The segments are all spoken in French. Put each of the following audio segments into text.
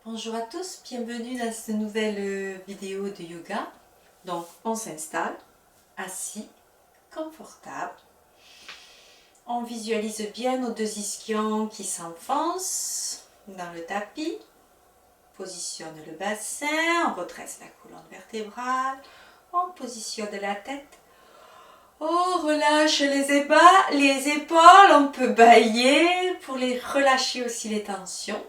Bonjour à tous, bienvenue dans cette nouvelle vidéo de yoga. Donc on s'installe, assis, confortable. On visualise bien nos deux ischions qui s'enfoncent dans le tapis. Positionne le bassin, on redresse la colonne vertébrale, on positionne la tête. On relâche les épaules, on peut bâiller pour les relâcher aussi les tensions.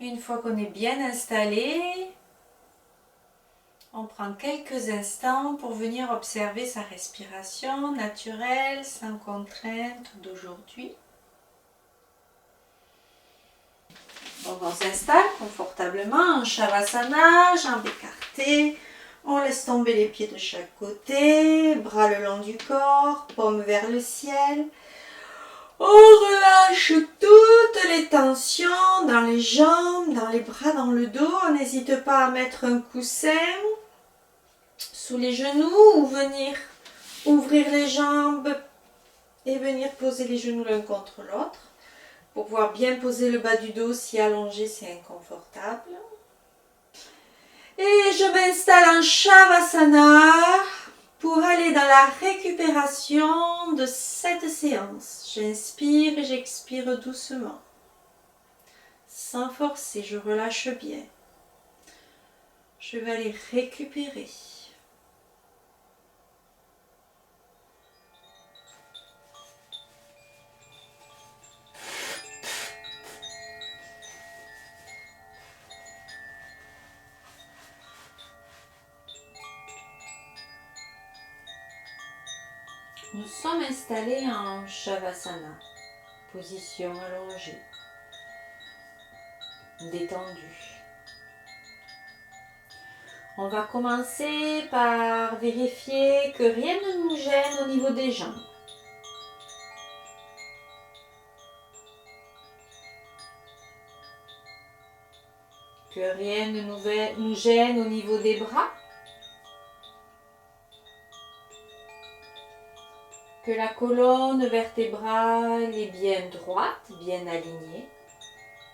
Une fois qu'on est bien installé, on prend quelques instants pour venir observer sa respiration naturelle, sans contrainte d'aujourd'hui. Donc on s'installe confortablement en Shavasana, jambes écartées. On laisse tomber les pieds de chaque côté, bras le long du corps, paume vers le ciel. On relâche toutes les tensions dans les jambes, dans les bras, dans le dos. On n'hésite pas à mettre un coussin sous les genoux ou venir ouvrir les jambes et venir poser les genoux l'un contre l'autre pour pouvoir bien poser le bas du dos si allongé c'est inconfortable. Et je m'installe en Shavasana pour aller dans la récupération de cette séance. J'inspire et j'expire doucement. Sans forcer, je relâche bien. Je vais aller récupérer. Nous sommes installés en Shavasana, position allongée, détendue. On va commencer par vérifier que rien ne nous gêne au niveau des jambes. Que rien ne nous gêne au niveau des bras. Que la colonne vertébrale est bien droite, bien alignée.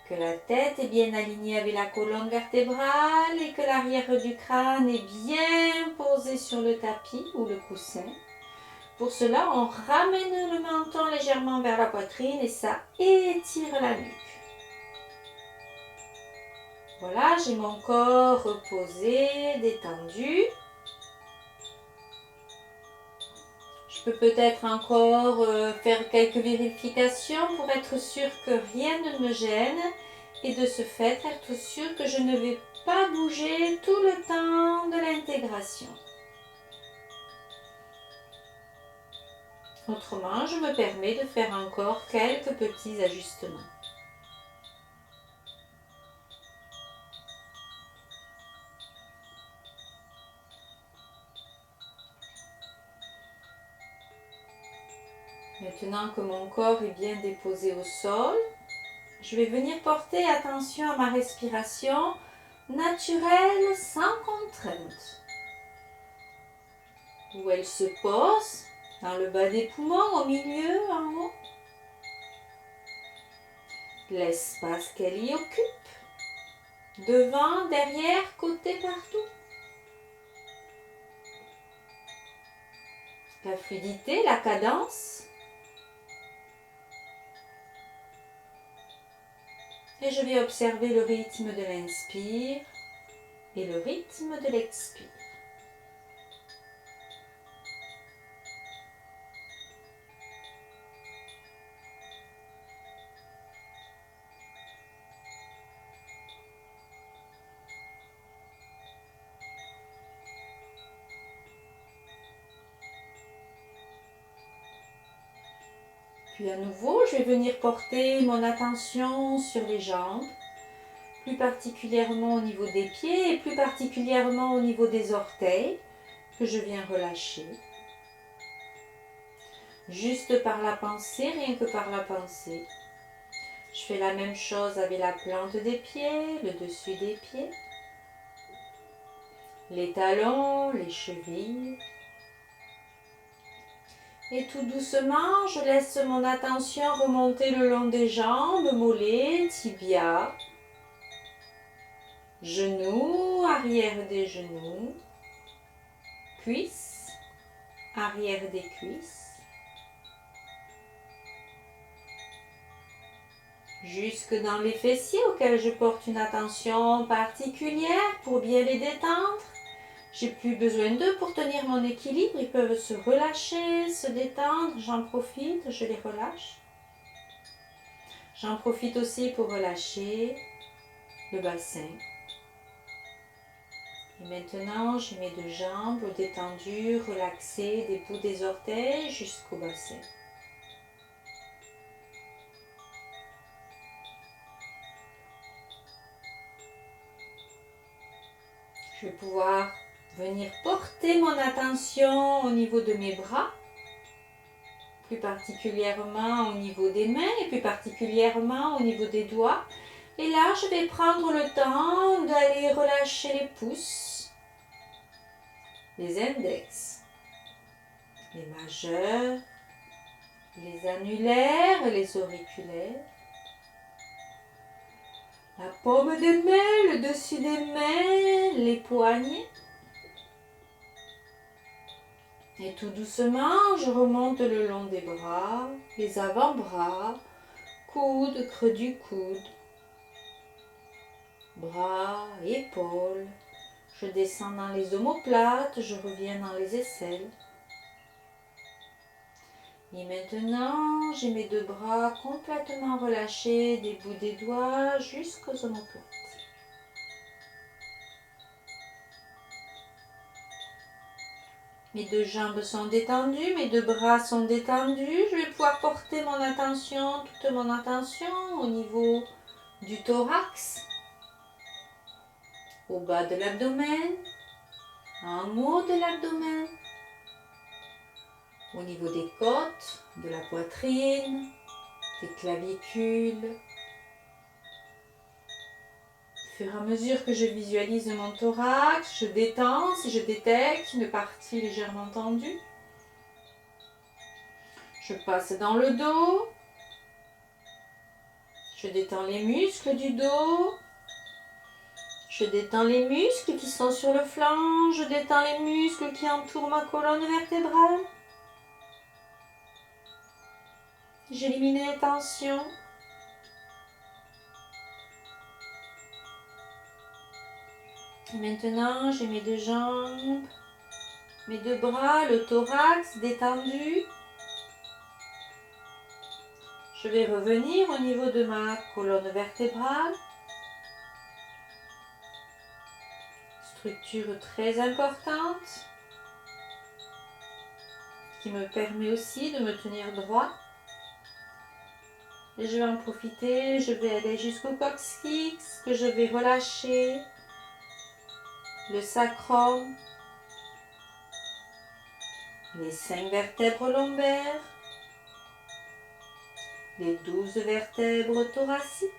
Que la tête est bien alignée avec la colonne vertébrale et que l'arrière du crâne est bien posé sur le tapis ou le coussin. Pour cela, on ramène le menton légèrement vers la poitrine et ça étire la nuque. Voilà, j'ai mon corps reposé, détendu. Je peux peut-être encore faire quelques vérifications pour être sûr que rien ne me gêne et de ce fait être sûr que je ne vais pas bouger tout le temps de l'intégration. Autrement, je me permets de faire encore quelques petits ajustements. Maintenant que mon corps est bien déposé au sol, je vais venir porter attention à ma respiration naturelle sans contrainte. Où elle se pose, dans le bas des poumons, au milieu, en haut. L'espace qu'elle y occupe, devant, derrière, côté, partout. La fluidité, la cadence. Et je vais observer le rythme de l'inspire et le rythme de l'expire. Puis à nouveau, je vais venir porter mon attention sur les jambes, plus particulièrement au niveau des pieds et plus particulièrement au niveau des orteils, que je viens relâcher. Juste par la pensée, rien que par la pensée. Je fais la même chose avec la plante des pieds, le dessus des pieds, les talons, les chevilles. Et tout doucement, je laisse mon attention remonter le long des jambes, mollets, tibia, genoux, arrière des genoux, cuisses, arrière des cuisses, jusque dans les fessiers auxquels je porte une attention particulière pour bien les détendre. J'ai plus besoin d'eux pour tenir mon équilibre, ils peuvent se relâcher, se détendre, j'en profite, je les relâche. J'en profite aussi pour relâcher le bassin. Et maintenant, j'ai mes deux jambes détendues, relaxées, des bouts des orteils jusqu'au bassin. Je vais pouvoir venir porter mon attention au niveau de mes bras, plus particulièrement au niveau des mains et plus particulièrement au niveau des doigts. Et là, je vais prendre le temps d'aller relâcher les pouces, les index, les majeurs, les annulaires et les auriculaires, la paume des mains, le dessus des mains, les poignets. Et tout doucement, je remonte le long des bras, les avant-bras, coude, creux du coude, bras, épaules. Je descends dans les omoplates, je reviens dans les aisselles. Et maintenant, j'ai mes deux bras complètement relâchés, des bouts des doigts jusqu'aux omoplates. Mes deux jambes sont détendues, mes deux bras sont détendus. Je vais pouvoir porter mon attention, toute mon attention au niveau du thorax, au bas de l'abdomen, en haut de l'abdomen, au niveau des côtes, de la poitrine, des clavicules. Au fur et à mesure que je visualise mon thorax, je détends si je détecte une partie légèrement tendue. Je passe dans le dos. Je détends les muscles du dos. Je détends les muscles qui sont sur le flanc. Je détends les muscles qui entourent ma colonne vertébrale. J'élimine les tensions. Et maintenant, j'ai mes deux jambes, mes deux bras, le thorax détendu. Je vais revenir au niveau de ma colonne vertébrale. Structure très importante qui me permet aussi de me tenir droit. Et je vais en profiter, je vais aller jusqu'au coccyx que je vais relâcher. Le sacrum, les 5 vertèbres lombaires, les 12 vertèbres thoraciques,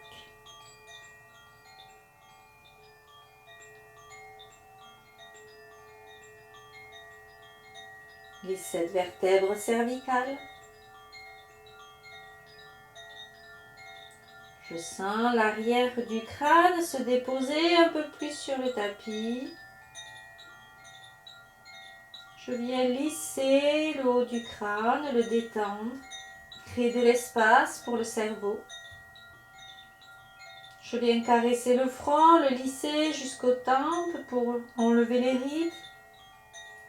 les 7 vertèbres cervicales. Je sens l'arrière du crâne se déposer un peu plus sur le tapis. Je viens lisser le haut du crâne, le détendre, créer de l'espace pour le cerveau. Je viens caresser le front, le lisser jusqu'aux tempes pour enlever les rides,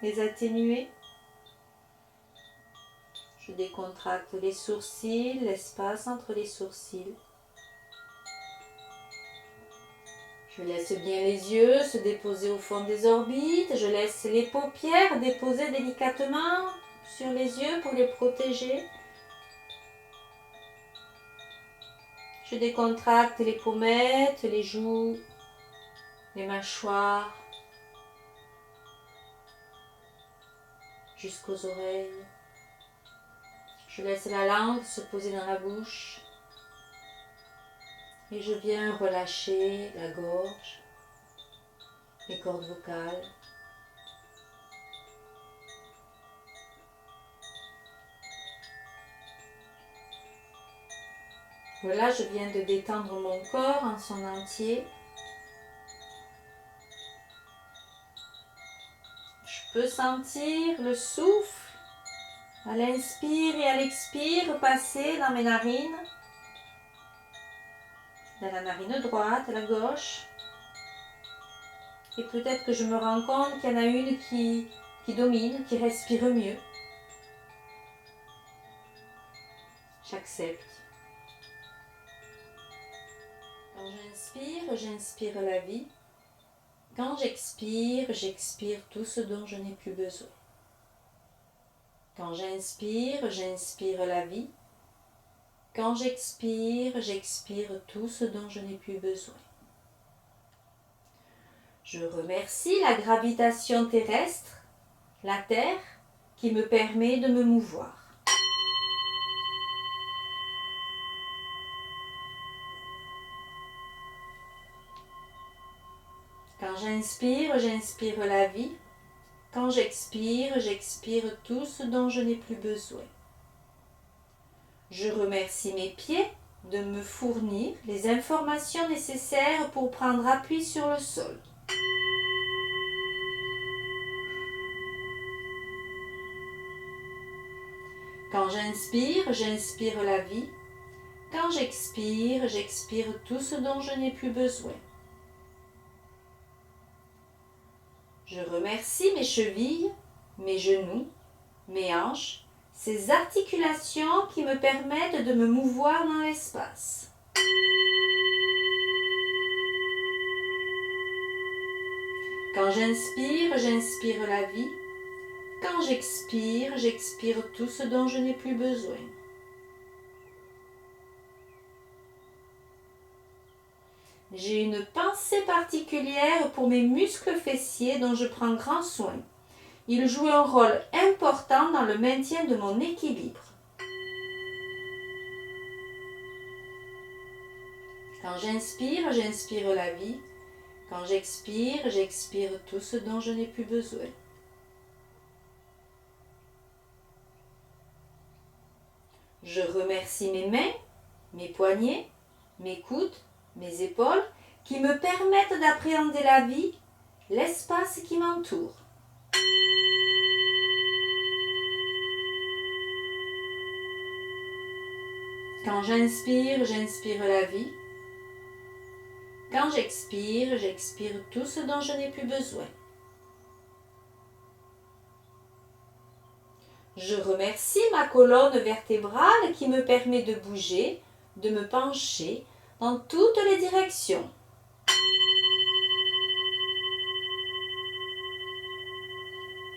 les atténuer. Je décontracte les sourcils, l'espace entre les sourcils. Je laisse bien les yeux se déposer au fond des orbites. Je laisse les paupières déposer délicatement sur les yeux pour les protéger. Je décontracte les pommettes, les joues, les mâchoires, jusqu'aux oreilles. Je laisse la langue se poser dans la bouche. Et je viens relâcher la gorge, les cordes vocales. Voilà, je viens de détendre mon corps en son entier. Je peux sentir le souffle à l'inspire et à l'expire passer dans mes narines, dans la narine droite, la gauche. Et peut-être que je me rends compte qu'il y en a une qui domine, qui respire mieux. J'accepte. Quand j'inspire, j'inspire la vie. Quand j'expire, j'expire tout ce dont je n'ai plus besoin. Quand j'inspire, j'inspire la vie. Quand j'expire, j'expire tout ce dont je n'ai plus besoin. Je remercie la gravitation terrestre, la Terre, qui me permet de me mouvoir. Quand j'inspire, j'inspire la vie. Quand j'expire, j'expire tout ce dont je n'ai plus besoin. Je remercie mes pieds de me fournir les informations nécessaires pour prendre appui sur le sol. Quand j'inspire, j'inspire la vie. Quand j'expire, j'expire tout ce dont je n'ai plus besoin. Je remercie mes chevilles, mes genoux, mes hanches, ces articulations qui me permettent de me mouvoir dans l'espace. Quand j'inspire, j'inspire la vie. Quand j'expire, j'expire tout ce dont je n'ai plus besoin. J'ai une pensée particulière pour mes muscles fessiers dont je prends grand soin. Ils jouent un rôle important dans le maintien de mon équilibre. Quand j'inspire, j'inspire la vie. Quand j'expire, j'expire tout ce dont je n'ai plus besoin. Je remercie mes mains, mes poignets, mes coudes, mes épaules qui me permettent d'appréhender la vie, l'espace qui m'entoure. Quand j'inspire, j'inspire la vie. Quand j'expire, j'expire tout ce dont je n'ai plus besoin. Je remercie ma colonne vertébrale qui me permet de bouger, de me pencher dans toutes les directions.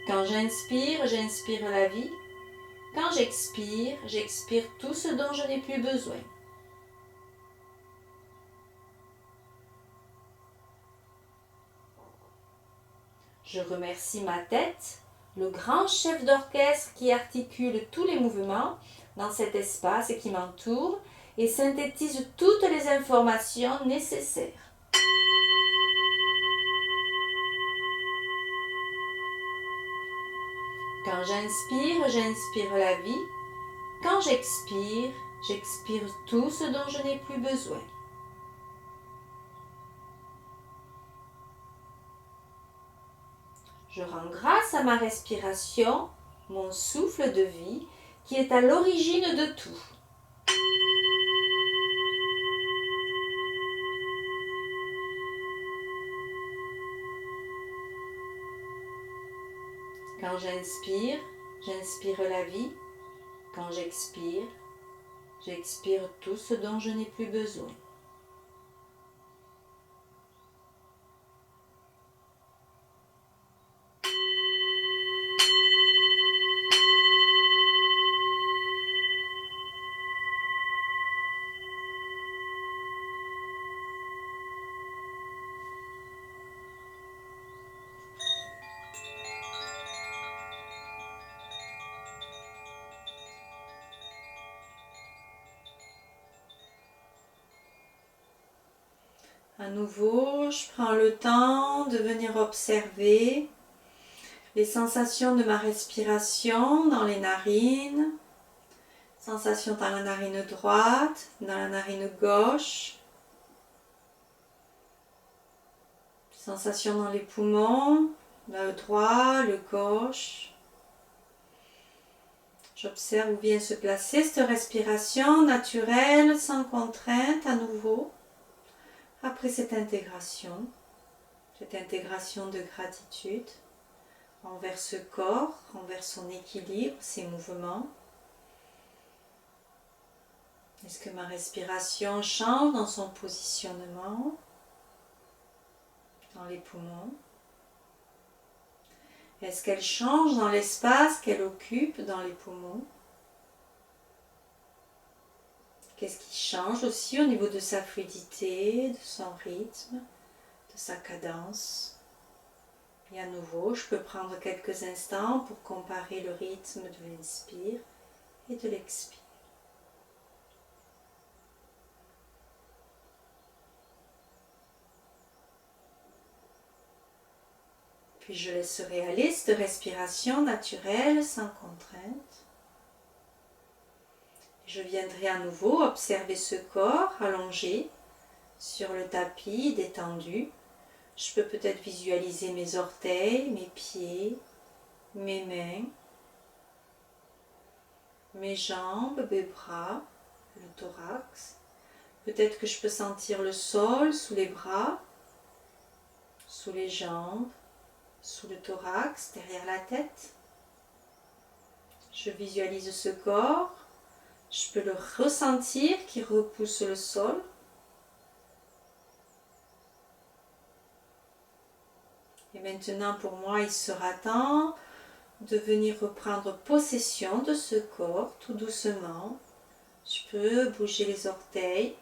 Quand j'inspire, j'inspire la vie. Quand j'expire, j'expire tout ce dont je n'ai plus besoin. Je remercie ma tête, le grand chef d'orchestre qui articule tous les mouvements dans cet espace qui m'entoure et synthétise toutes les informations nécessaires. Quand j'inspire, j'inspire la vie. Quand j'expire, j'expire tout ce dont je n'ai plus besoin. Je rends grâce à ma respiration, mon souffle de vie, qui est à l'origine de tout. Quand j'inspire, j'inspire la vie. Quand j'expire, j'expire tout ce dont je n'ai plus besoin. À nouveau, je prends le temps de venir observer les sensations de ma respiration dans les narines, Sensation dans la narine droite, dans la narine gauche. Sensation dans les poumons, le droit, le gauche. J'observe où vient se placer cette respiration naturelle, sans contrainte, à nouveau. Après cette intégration de gratitude envers ce corps, envers son équilibre, ses mouvements. Est-ce que ma respiration change dans son positionnement, dans les poumons? Est-ce qu'elle change dans l'espace qu'elle occupe dans les poumons? Qu'est-ce qui change aussi au niveau de sa fluidité, de son rythme, de sa cadence? Et à nouveau, je peux prendre quelques instants pour comparer le rythme de l'inspire et de l'expire. Puis je laisserai aller cette respiration naturelle, sans contrainte. Je viendrai à nouveau observer ce corps allongé sur le tapis, détendu. Je peux peut-être visualiser mes orteils, mes pieds, mes mains, mes jambes, mes bras, le thorax. Peut-être que je peux sentir le sol sous les bras, sous les jambes, sous le thorax, derrière la tête. Je visualise ce corps. Je peux le ressentir qui repousse le sol. Et maintenant, pour moi, il sera temps de venir reprendre possession de ce corps tout doucement. Je peux bouger les orteils,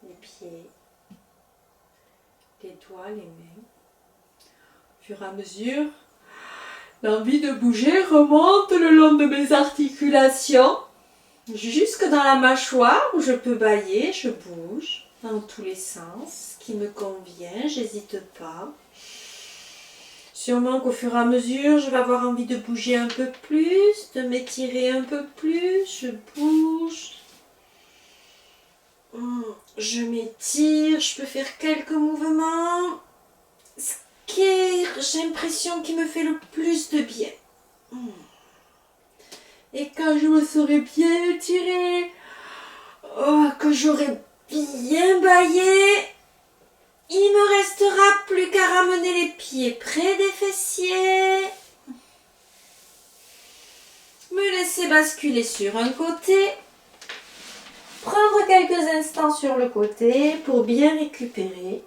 les pieds, les doigts, les mains. Au fur et à mesure, l'envie de bouger remonte le long de mes articulations, jusque dans la mâchoire où je peux bâiller, je bouge dans tous les sens, ce qui me convient, j'hésite pas. Sûrement qu'au fur et à mesure, je vais avoir envie de bouger un peu plus, de m'étirer un peu plus, je bouge. Je m'étire, je peux faire quelques mouvements. Ce qui, j'ai l'impression, qui me fait le plus de bien. Et quand je me serai bien étirée, que j'aurai bien bâillé, il me restera plus qu'à ramener les pieds près des fessiers. Me laisser basculer sur un côté. Prendre quelques instants sur le côté pour bien récupérer.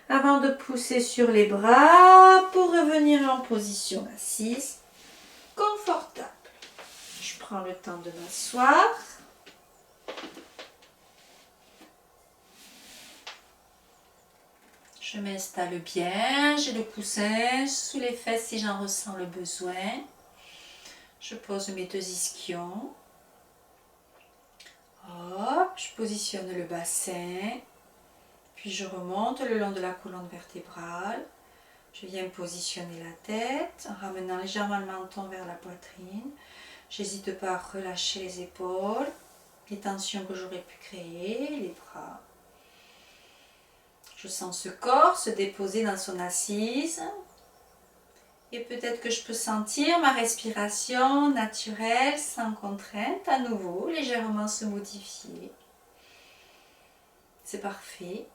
Avant de pousser sur les bras pour revenir en position assise, confortable. Je prends le temps de m'asseoir. Je m'installe bien, j'ai le coussin sous les fesses si j'en ressens le besoin. Je pose mes deux ischions. Hop, je positionne le bassin. Puis je remonte le long de la colonne vertébrale. Je viens positionner la tête en ramenant légèrement le menton vers la poitrine. J'hésite pas à relâcher les épaules, les tensions que j'aurais pu créer, les bras. Je sens ce corps se déposer dans son assise. Et peut-être que je peux sentir ma respiration naturelle, sans contrainte, à nouveau, légèrement se modifier. C'est parfait,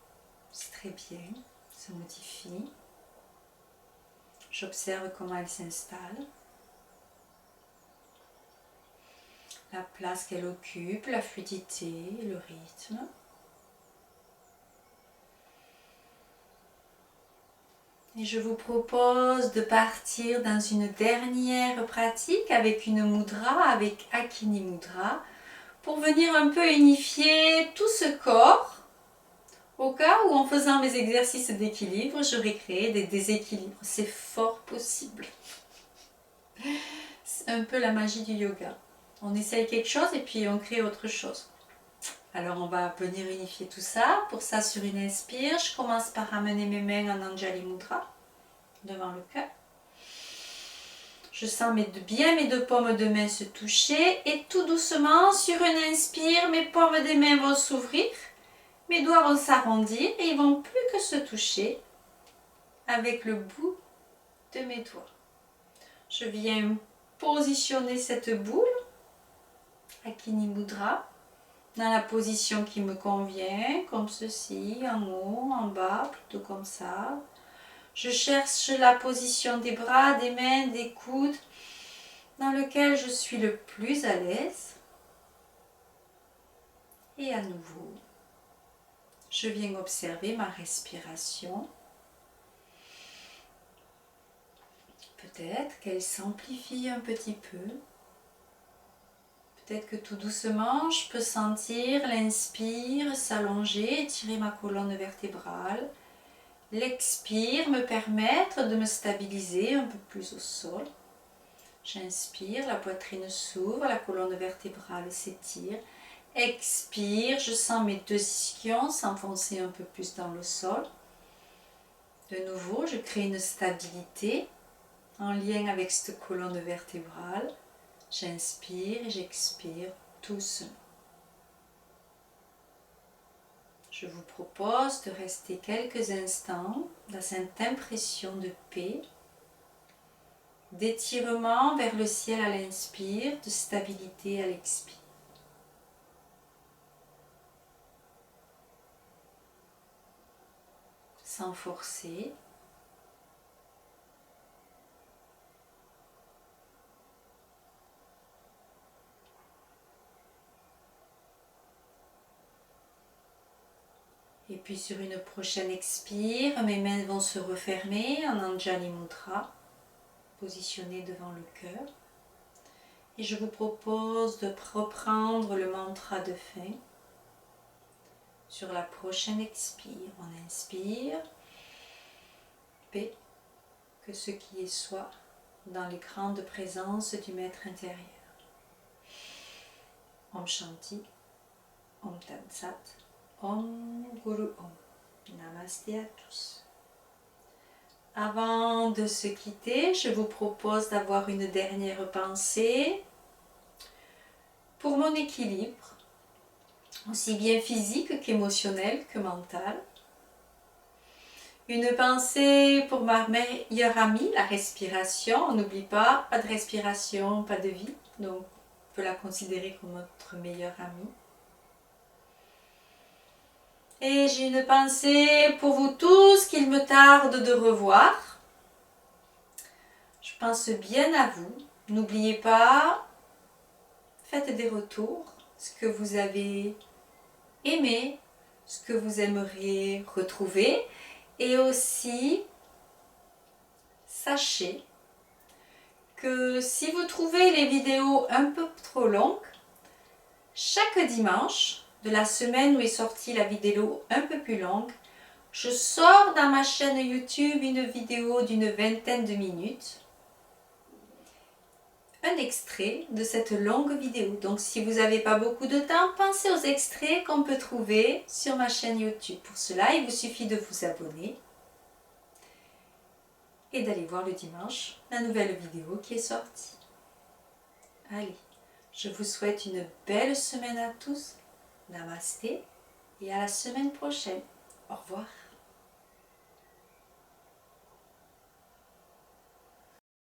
c'est très bien, se modifie. J'observe comment elle s'installe. La place qu'elle occupe, la fluidité, le rythme. Et je vous propose de partir dans une dernière pratique avec une mudra, avec Akini Mudra, pour venir un peu unifier tout ce corps, au cas où en faisant mes exercices d'équilibre, j'aurais créé des déséquilibres. C'est fort possible. C'est un peu la magie du yoga. On essaye quelque chose et puis on crée autre chose. Alors on va venir unifier tout ça. Pour ça, sur une inspire, je commence par ramener mes mains en Anjali Mudra, devant le cœur. Je sens bien mes deux paumes de main se toucher et tout doucement, sur une inspire, mes paumes des mains vont s'ouvrir, mes doigts vont s'arrondir et ils vont plus que se toucher avec le bout de mes doigts. Je viens positionner cette boule, Akini Mudra, dans la position qui me convient, comme ceci, en haut, en bas, plutôt comme ça. Je cherche la position des bras, des mains, des coudes, dans lequel je suis le plus à l'aise. Et à nouveau, je viens observer ma respiration. Peut-être qu'elle s'amplifie un petit peu. Peut-être que tout doucement, je peux sentir l'inspire s'allonger, étirer ma colonne vertébrale. L'expire me permettre de me stabiliser un peu plus au sol. J'inspire, la poitrine s'ouvre, la colonne vertébrale s'étire. Expire, je sens mes deux ischions s'enfoncer un peu plus dans le sol. De nouveau, je crée une stabilité en lien avec cette colonne vertébrale. J'inspire et j'expire doucement. Je vous propose de rester quelques instants dans cette impression de paix, d'étirement vers le ciel à l'inspire, de stabilité à l'expire. Sans forcer. Et puis sur une prochaine expire, mes mains vont se refermer en Anjali Mudra, positionnées devant le cœur. Et je vous propose de reprendre le mantra de fin. Sur la prochaine expire, on inspire, paix, que ce qui est soit dans les grandes présences du Maître intérieur. Om Shanti, Om Tat Sat, Om Guru Om. Namasté à tous. Avant de se quitter, je vous propose d'avoir une dernière pensée pour mon équilibre, aussi bien physique qu'émotionnel que mental. Une pensée pour ma meilleure amie, la respiration. On n'oublie pas de respiration, pas de vie. Donc, on peut la considérer comme notre meilleure amie. Et j'ai une pensée pour vous tous qu'il me tarde de revoir. Je pense bien à vous. N'oubliez pas, faites des retours, ce que vous avez aimé, ce que vous aimeriez retrouver. Et aussi, sachez que si vous trouvez les vidéos un peu trop longues, chaque dimanche de la semaine où est sortie la vidéo un peu plus longue, je sors dans ma chaîne YouTube une vidéo d'une vingtaine de minutes, un extrait de cette longue vidéo. Donc si vous n'avez pas beaucoup de temps, pensez aux extraits qu'on peut trouver sur ma chaîne YouTube. Pour cela, il vous suffit de vous abonner et d'aller voir le dimanche la nouvelle vidéo qui est sortie. Allez, je vous souhaite une belle semaine à tous. Namasté et à la semaine prochaine. Au revoir.